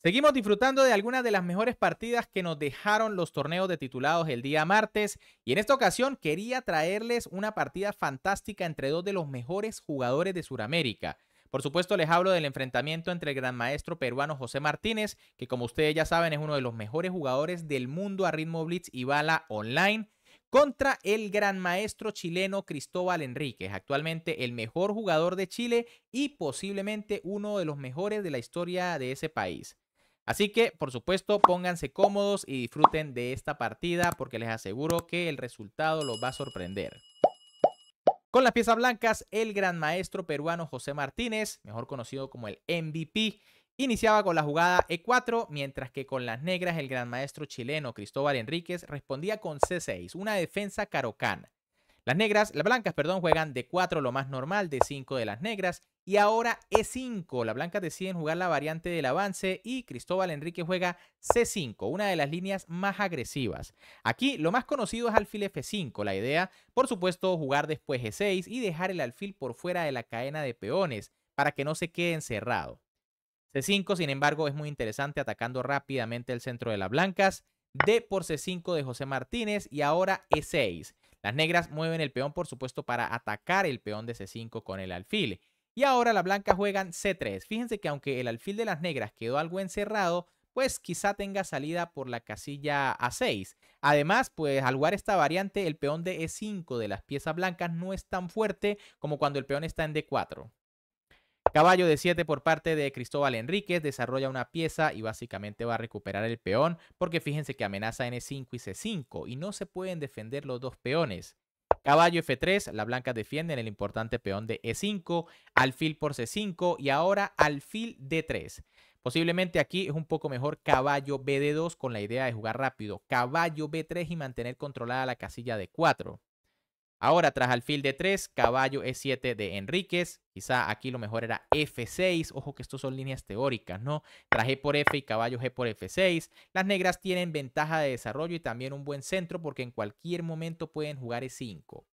Seguimos disfrutando de algunas de las mejores partidas que nos dejaron los torneos de titulados el día martes y en esta ocasión quería traerles una partida fantástica entre dos de los mejores jugadores de Sudamérica. Por supuesto les hablo del enfrentamiento entre el gran maestro peruano José Martínez, que como ustedes ya saben es uno de los mejores jugadores del mundo a ritmo blitz y bala online, contra el gran maestro chileno Cristóbal Enríquez, actualmente el mejor jugador de Chile y posiblemente uno de los mejores de la historia de ese país. Así que, por supuesto, pónganse cómodos y disfruten de esta partida porque les aseguro que el resultado los va a sorprender. Con las piezas blancas, el gran maestro peruano José Martínez, mejor conocido como el MVP, iniciaba con la jugada E4, mientras que con las negras el gran maestro chileno Cristóbal Enríquez respondía con C6, una defensa carocana. Las blancas, perdón, juegan D4 lo más normal, D5 de las negras y ahora E5. Las blancas deciden jugar la variante del avance y Cristóbal Enrique juega C5, una de las líneas más agresivas. Aquí lo más conocido es alfil F5. La idea, por supuesto, jugar después E6 y dejar el alfil por fuera de la cadena de peones para que no se quede encerrado. C5, sin embargo, es muy interesante atacando rápidamente el centro de las blancas. D por C5 de José Martínez y ahora E6. Las negras mueven el peón, por supuesto, para atacar el peón de C5 con el alfil. Y ahora las blancas juegan C3. Fíjense que aunque el alfil de las negras quedó algo encerrado, pues quizá tenga salida por la casilla A6. Además, pues al jugar esta variante, el peón de E5 de las piezas blancas no es tan fuerte como cuando el peón está en D4. Caballo de 7 por parte de Cristóbal Enríquez, desarrolla una pieza y básicamente va a recuperar el peón porque fíjense que amenaza N5 y C5 y no se pueden defender los dos peones. Caballo F3, las blancas defienden el importante peón de E5, alfil por C5 y ahora alfil D3. Posiblemente aquí es un poco mejor caballo BD2 con la idea de jugar rápido, caballo B3 y mantener controlada la casilla D4. Ahora, tras alfil D3, caballo E7 de Enríquez. Quizá aquí lo mejor era F6. Ojo que estos son líneas teóricas, ¿no? Tras G por F y caballo G por F6. Las negras tienen ventaja de desarrollo y también un buen centro porque en cualquier momento pueden jugar E5.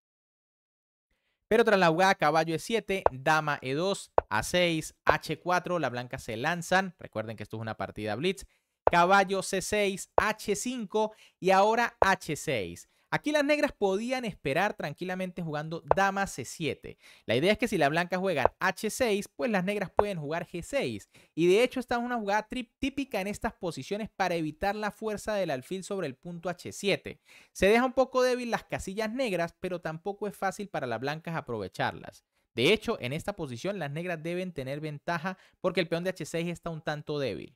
Pero tras la jugada caballo E7, dama E2, A6, H4, las blancas se lanzan. Recuerden que esto es una partida blitz. Caballo C6, H5 y ahora H6. Aquí las negras podían esperar tranquilamente jugando dama C7. La idea es que si las blancas juegan H6, pues las negras pueden jugar G6. Y de hecho esta es una jugada típica en estas posiciones para evitar la fuerza del alfil sobre el punto H7. Se deja un poco débil las casillas negras, pero tampoco es fácil para las blancas aprovecharlas. De hecho, en esta posición las negras deben tener ventaja porque el peón de H6 está un tanto débil.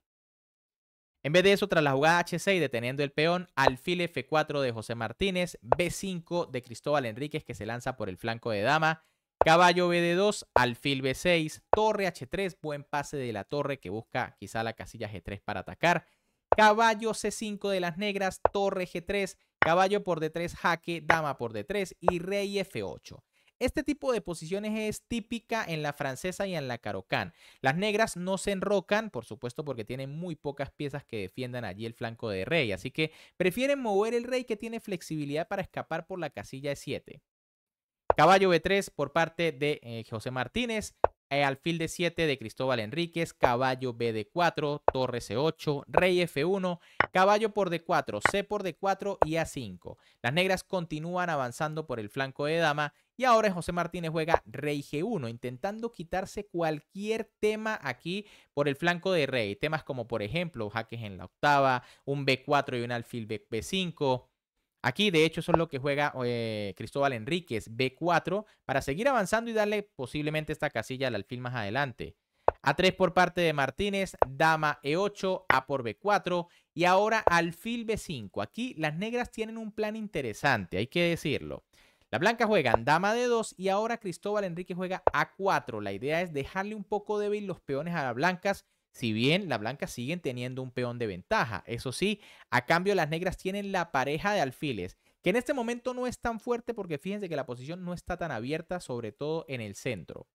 En vez de eso, tras la jugada H6 deteniendo el peón, alfil F4 de José Martínez, B5 de Cristóbal Enríquez que se lanza por el flanco de dama, caballo BD2, alfil B6, torre H3, buen pase de la torre que busca quizá la casilla G3 para atacar, caballo C5 de las negras, torre G3, caballo por D3 jaque, dama por D3 y rey F8. Este tipo de posiciones es típica en la francesa y en la carocán. Las negras no se enrocan, por supuesto porque tienen muy pocas piezas que defiendan allí el flanco de rey, así que prefieren mover el rey que tiene flexibilidad para escapar por la casilla E7. Caballo B3 por parte de José Martínez, alfil D7 de Cristóbal Enríquez, caballo BD4, torre C8, rey F1, caballo por D4, C por D4 y A5. Las negras continúan avanzando por el flanco de dama y ahora José Martínez juega rey G1, intentando quitarse cualquier tema aquí por el flanco de rey. Temas como por ejemplo jaques en la octava, un B4 y un alfil B5. Aquí, de hecho, eso es lo que juega Cristóbal Enríquez, B4, para seguir avanzando y darle posiblemente esta casilla al alfil más adelante. A3 por parte de Martínez, dama E8, A por B4 y ahora alfil B5. Aquí las negras tienen un plan interesante, hay que decirlo. Las blancas juegan dama D2 y ahora Cristóbal Enríquez juega A4. La idea es dejarle un poco débil los peones a las blancas, si bien las blancas siguen teniendo un peón de ventaja. Eso sí, a cambio las negras tienen la pareja de alfiles, que en este momento no es tan fuerte porque fíjense que la posición no está tan abierta, sobre todo en el centro.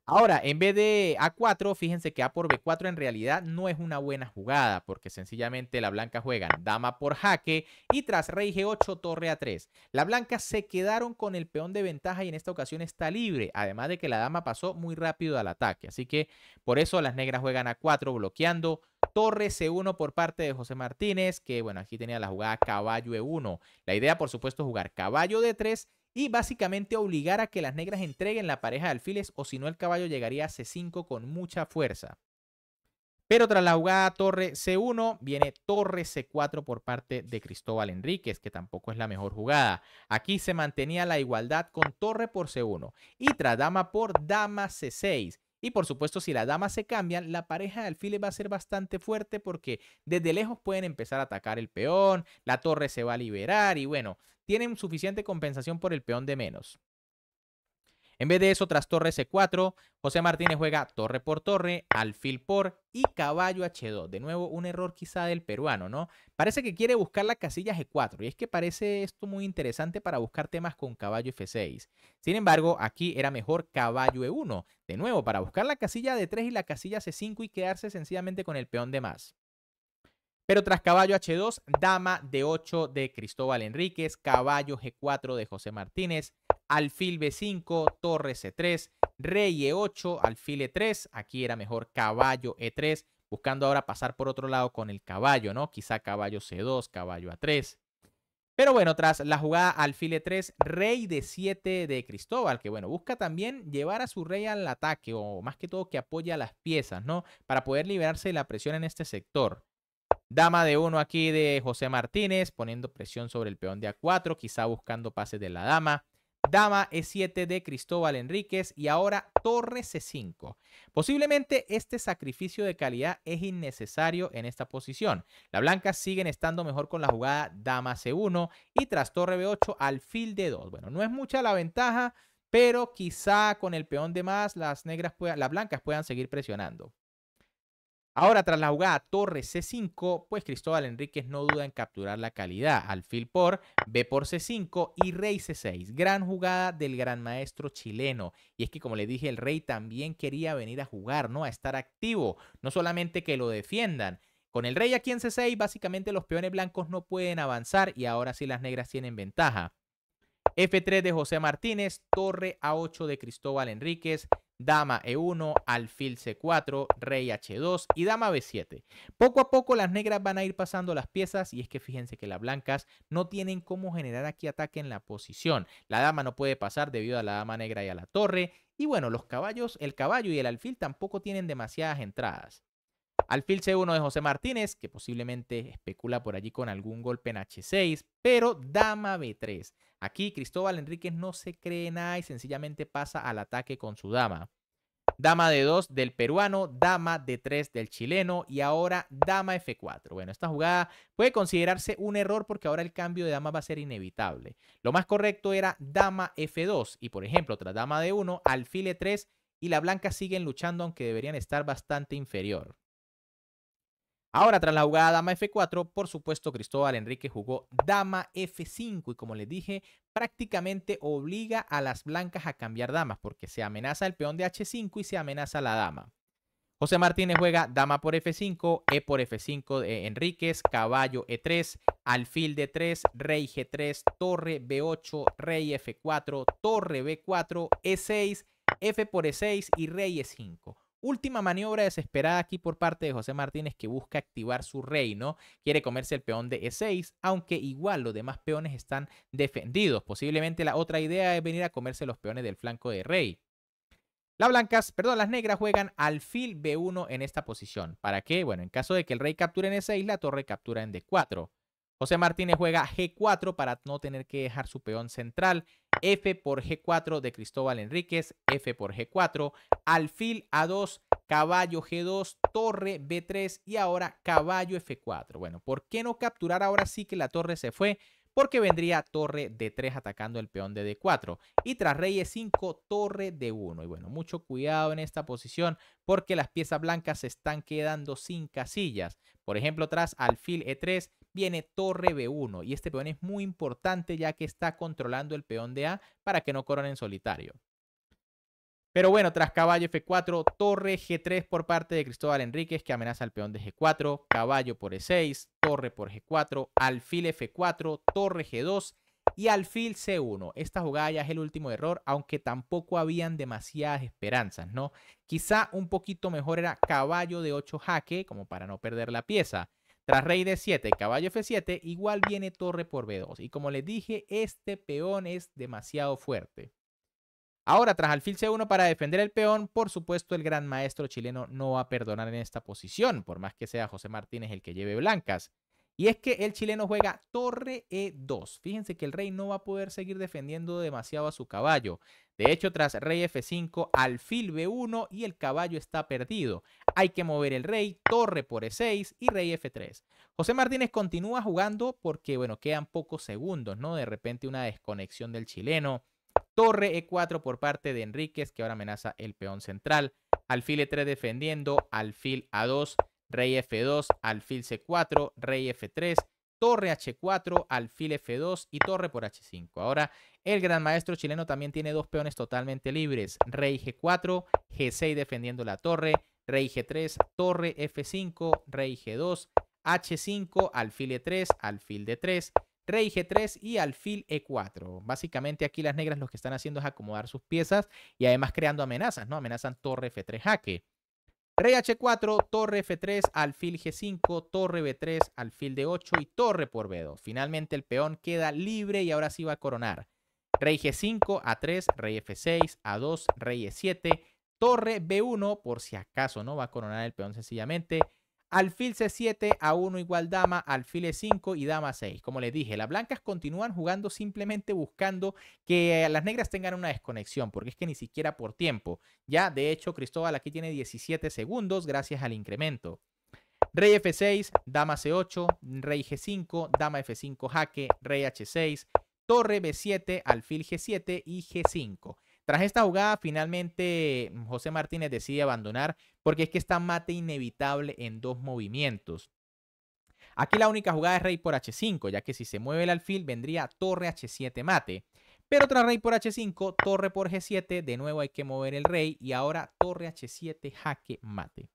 Ahora, en vez de A4, fíjense que A por B4 en realidad no es una buena jugada, porque sencillamente la blanca juegan dama por jaque y tras rey G8, torre A3. Las blancas se quedaron con el peón de ventaja y en esta ocasión está libre, además de que la dama pasó muy rápido al ataque. Así que por eso las negras juegan A4 bloqueando torre C1 por parte de José Martínez, que bueno, aquí tenía la jugada caballo E1. La idea, por supuesto, es jugar caballo D3 y básicamente obligar a que las negras entreguen la pareja de alfiles, o si no el caballo llegaría a C5 con mucha fuerza. Pero tras la jugada torre C1 viene torre C4 por parte de Cristóbal Enríquez, que tampoco es la mejor jugada. Aquí se mantenía la igualdad con torre por C1 y tras dama por dama C6. Y por supuesto, si las damas se cambian, la pareja de alfiles va a ser bastante fuerte porque desde lejos pueden empezar a atacar el peón, la torre se va a liberar y bueno, tienen suficiente compensación por el peón de menos. En vez de eso, tras torre C4, José Martínez juega torre por torre, alfil por y caballo H2. De nuevo, un error quizá del peruano, ¿no? Parece que quiere buscar la casilla G4 y es que parece esto muy interesante para buscar temas con caballo F6. Sin embargo, aquí era mejor caballo E1. De nuevo, para buscar la casilla D3 y la casilla C5 y quedarse sencillamente con el peón de más. Pero tras caballo H2, dama D8 de Cristóbal Enríquez, caballo G4 de José Martínez, alfil B5, torre C3, rey E8, alfil E3, aquí era mejor caballo E3, buscando ahora pasar por otro lado con el caballo, ¿no? Quizá caballo C2, caballo A3. Pero bueno, tras la jugada alfil E3, rey D7 de Cristóbal, que bueno, busca también llevar a su rey al ataque, o más que todo que apoya a las piezas, ¿no? Para poder liberarse de la presión en este sector. Dama de 1 aquí de José Martínez, poniendo presión sobre el peón de A4, quizá buscando pases de la dama. Dama E7 de Cristóbal Enríquez y ahora torre C5. Posiblemente este sacrificio de calidad es innecesario en esta posición. Las blancas siguen estando mejor con la jugada dama C1 y tras torre B8 alfil D2. Bueno, no es mucha la ventaja, pero quizá con el peón de más las blancas puedan seguir presionando. Ahora, tras la jugada torre C5, pues Cristóbal Enríquez no duda en capturar la calidad. Alfil por, B por C5 y rey C6. Gran jugada del gran maestro chileno. Y es que, como le dije, el rey también quería venir a jugar, ¿no? A estar activo. No solamente que lo defiendan. Con el rey aquí en C6, básicamente los peones blancos no pueden avanzar y ahora sí las negras tienen ventaja. F3 de José Martínez, torre A8 de Cristóbal Enríquez, dama E1, alfil C4, rey H2 y dama B7. Poco a poco las negras van a ir pasando las piezas y es que fíjense que las blancas no tienen cómo generar aquí ataque en la posición. La dama no puede pasar debido a la dama negra y a la torre. Y bueno, los caballos, el caballo y el alfil tampoco tienen demasiadas entradas. Alfil C1 de José Martínez, que posiblemente especula por allí con algún golpe en H6, pero dama B3. Aquí Cristóbal Enríquez no se cree nada y sencillamente pasa al ataque con su dama. Dama D2 del peruano, dama D3 del chileno y ahora dama F4. Bueno, esta jugada puede considerarse un error porque ahora el cambio de dama va a ser inevitable. Lo más correcto era dama F2 y por ejemplo tras dama D1, alfil E3 y las blancas siguen luchando aunque deberían estar bastante inferior. Ahora, tras la jugada dama F4, por supuesto, Cristóbal Enríquez jugó dama F5 y como les dije, prácticamente obliga a las blancas a cambiar damas porque se amenaza el peón de H5 y se amenaza la dama. José Martínez juega dama por F5, E por F5 de Enríquez, caballo E3, alfil D3, rey G3, torre B8, rey F4, torre B4, E6, F por E6 y rey E5. Última maniobra desesperada aquí por parte de José Martínez que busca activar su rey, ¿no? Quiere comerse el peón de E6, aunque igual los demás peones están defendidos. Posiblemente la otra idea es venir a comerse los peones del flanco de rey. Las negras juegan alfil B1 en esta posición. ¿Para qué? Bueno, en caso de que el rey capture en E6, la torre captura en D4. José Martínez juega G4 para no tener que dejar su peón central. F por G4 de Cristóbal Enríquez, F por G4, alfil A2, caballo G2, torre B3 y ahora caballo F4. Bueno, ¿por qué no capturar ahora sí que la torre se fue? Porque vendría torre D3 atacando el peón de D4 y tras rey E5, torre D1. Y bueno, mucho cuidado en esta posición porque las piezas blancas se están quedando sin casillas. Por ejemplo, tras alfil E3 viene torre B1 y este peón es muy importante ya que está controlando el peón de A para que no coronen solitario. Pero bueno, tras caballo F4, torre G3 por parte de Cristóbal Enríquez que amenaza al peón de G4, caballo por E6, torre por G4, alfil F4, torre G2, y alfil C1. Esta jugada ya es el último error, aunque tampoco habían demasiadas esperanzas, ¿no? Quizá un poquito mejor era caballo de 8 jaque, como para no perder la pieza. Tras rey D7, caballo F7, igual viene torre por B2. Y como les dije, este peón es demasiado fuerte. Ahora, tras alfil C1 para defender el peón, por supuesto el gran maestro chileno no va a perdonar en esta posición, por más que sea José Martínez el que lleve blancas. Y es que el chileno juega torre E2. Fíjense que el rey no va a poder seguir defendiendo demasiado a su caballo. De hecho, tras rey F5, alfil B1 y el caballo está perdido. Hay que mover el rey, torre por E6 y rey F3. José Martínez continúa jugando porque, bueno, quedan pocos segundos, ¿no? De repente una desconexión del chileno. Torre E4 por parte de Enríquez, que ahora amenaza el peón central. Alfil E3 defendiendo, alfil A2, rey F2, alfil C4, rey F3, torre H4, alfil F2 y torre por H5. Ahora, el gran maestro chileno también tiene dos peones totalmente libres. Rey G4, G6 defendiendo la torre, rey G3, torre F5, rey G2, H5, alfil E3, alfil D3, rey G3 y alfil E4. Básicamente aquí las negras lo que están haciendo es acomodar sus piezas y además creando amenazas, ¿no? Amenazan torre F3 jaque. Rey H4, torre F3, alfil G5, torre B3, alfil D8 y torre por B2. Finalmente el peón queda libre y ahora sí va a coronar. Rey G5, A3, rey F6, A2, rey E7, torre B1, por si acaso no va a coronar el peón sencillamente. Alfil C7, A1 igual dama, alfil E5 y dama 6. Como les dije, las blancas continúan jugando simplemente buscando que las negras tengan una desconexión, porque es que ni siquiera por tiempo. Ya, de hecho, Cristóbal aquí tiene 17 segundos gracias al incremento. Rey F6, dama C8, rey G5, dama F5 jaque, rey H6, torre B7, alfil G7 y G5. Tras esta jugada, finalmente José Martínez decide abandonar porque es que está mate inevitable en dos movimientos. Aquí la única jugada es rey por H5, ya que si se mueve el alfil vendría torre H7 mate. Pero tras rey por H5, torre por G7, de nuevo hay que mover el rey y ahora torre H7 jaque mate.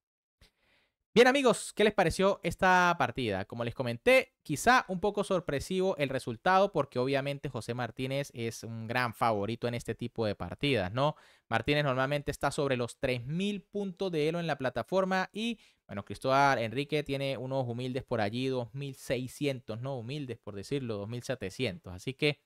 Bien amigos, ¿qué les pareció esta partida? Como les comenté, quizá un poco sorpresivo el resultado porque obviamente José Martínez es un gran favorito en este tipo de partidas, ¿no? Martínez normalmente está sobre los 3000 puntos de elo en la plataforma y, bueno, Cristóbal Enrique tiene unos humildes por allí, 2600, ¿no? Humildes por decirlo, 2700. Así que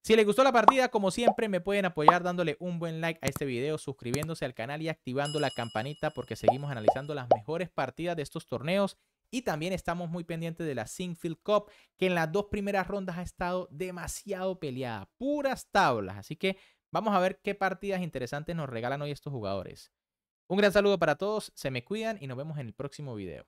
si les gustó la partida, como siempre, me pueden apoyar dándole un buen like a este video, suscribiéndose al canal y activando la campanita porque seguimos analizando las mejores partidas de estos torneos. Y también estamos muy pendientes de la Sinquefield Cup, que en las dos primeras rondas ha estado demasiado peleada, puras tablas. Así que vamos a ver qué partidas interesantes nos regalan hoy estos jugadores. Un gran saludo para todos, se me cuidan y nos vemos en el próximo video.